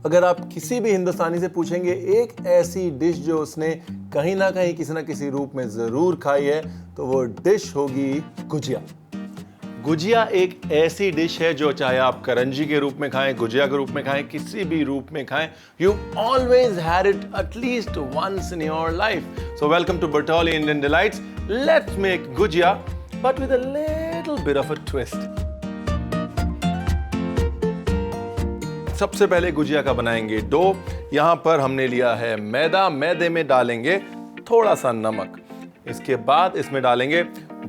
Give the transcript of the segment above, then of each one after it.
अगर आप किसी भी हिंदुस्तानी से पूछेंगे एक ऐसी डिश जो उसने कहीं ना कहीं किसी ना किसी रूप में ज़रूर खाई है, तो वो डिश होगी गुजिया। गुजिया एक ऐसी डिश है जो चाहे आप करंजी के रूप में खाएं, गुजिया के रूप में खाएं, किसी भी रूप में खाएं, you always had it at least once in your life. So welcome to Bertolli Indian delights. Let's make gujiya but with a little bit of a twist. सबसे पहले गुजिया का बनाएंगे डो। यहां पर हमने लिया है मैदा, मैदे में डालेंगे थोड़ा सा नमक। इसके बाद इसमें डालेंगे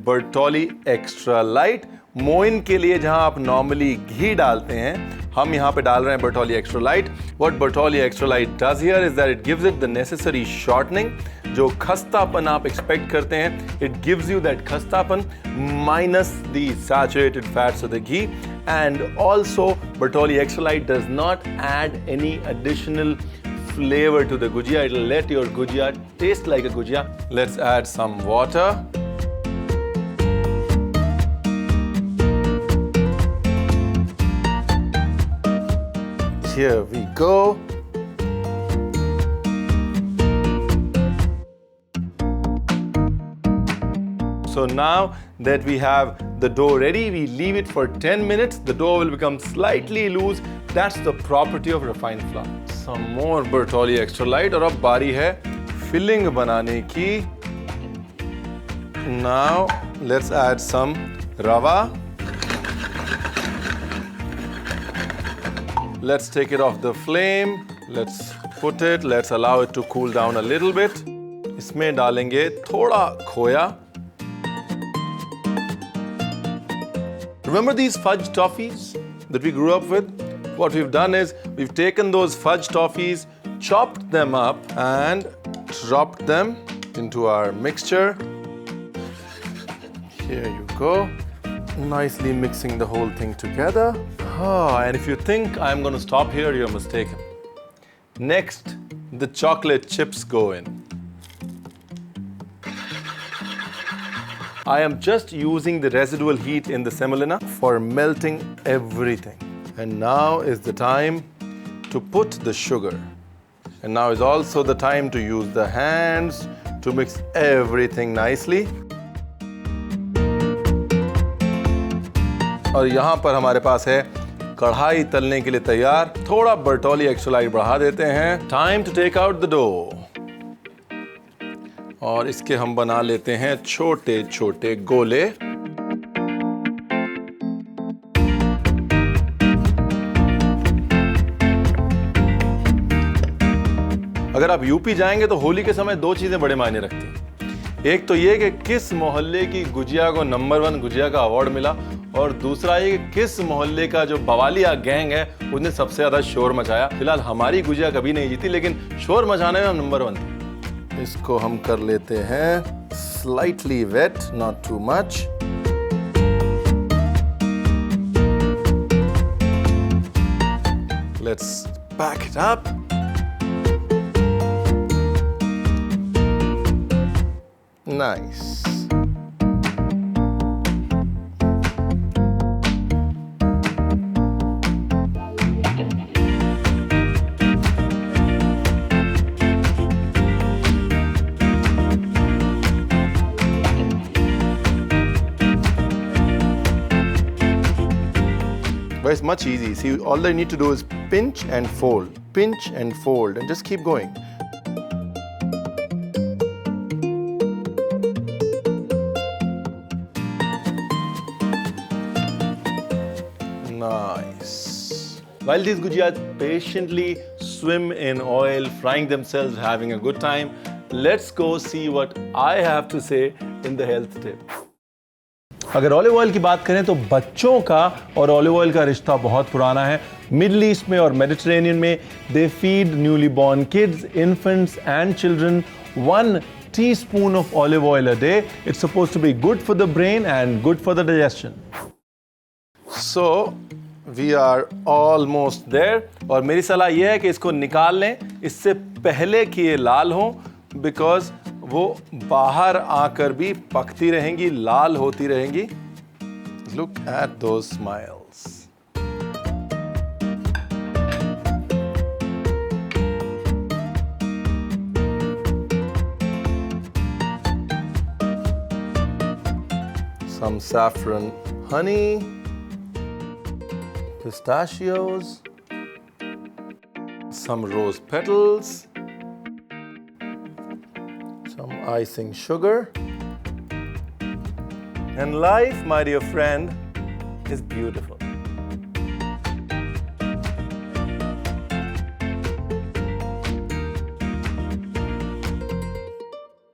बर्टोली एक्स्ट्रा लाइट। मोइन के लिए जहां आप नॉर्मली घी डालते हैं, हम यहां पे डाल रहे हैं Bertolli extra light. What Bertolli extra light does here is that it gives it the necessary shortening. जो खस्तापन आप एक्सपेक्ट करते हैं, इट गिव्स यू दैट खस्तापन minus the saturated fats of the ghee. And also Bertolli Extra Light does not add any additional flavor to the gujia. It will let your gujia taste like a gujia. Let's add some water. Here we go. So now that we have the dough ready, we leave it for 10 minutes. The dough will become slightly loose. That's the property of refined flour. Some more Bertolli Extra Light. और अब बारी है filling बनाने की. Now let's add some rava. Let's take it off the flame. Let's put it. Let's allow it to cool down a little bit. इसमें डालेंगे थोड़ा खोया. Remember these fudge toffees that we grew up with? What we've done is we've taken those fudge toffees, chopped them up and dropped them into our mixture. Here you go. Nicely mixing the whole thing together. And if you think I'm going to stop here, you're mistaken. Next, the chocolate chips go in. I am just using the residual heat in the semolina for melting everything. And now is the time to put the sugar. And now is also the time to use the hands to mix everything nicely. और यहाँ पर हमारे पास है कढ़ाई तलने के लिए तैयार. थोड़ा बर्टोली एक्स्ट्रा लाइट बढ़ा देते हैं. Time to take out the dough. और इसके हम बना लेते हैं छोटे छोटे गोले. अगर आप यूपी जाएंगे तो होली के समय दो चीजें बड़े मायने रखती हैं. एक तो ये कि किस मोहल्ले की गुजिया को नंबर 1 गुजिया का अवार्ड मिला, और दूसरा ये कि किस मोहल्ले का जो बवालिया गैंग है उसने सबसे ज्यादा शोर मचाया. फिलहाल हमारी गुजिया कभी नहीं जीती, लेकिन शोर मचाने में हम नंबर 1 थे. इसको हम कर लेते हैं slightly wet, not too much. Let's pack it up. Nice. But it's much easy. See, all they need to do is pinch and fold, and just keep going. Nice. While these gujiyas patiently swim in oil, frying themselves, having a good time, let's go see what I have to say in the health tip. अगर olive oil की बात करें तो बच्चों का और olive oil का रिश्ता बहुत पुराना है. मिडिल ईस्ट में और मेडिटेरेनियन में they feed newly born kids, infants and children 1 teaspoon of olive oil a day. It's supposed to be good for the brain and good for the digestion. So we are almost there. और मेरी सलाह यह है कि इसको निकाल लें इससे पहले कि ये लाल हो, because वो बाहर आकर भी पकती रहेंगी, लाल होती रहेंगी. Look at those smiles. some saffron honey, pistachios, some rose petals, some icing sugar. And life, my dear friend, is beautiful.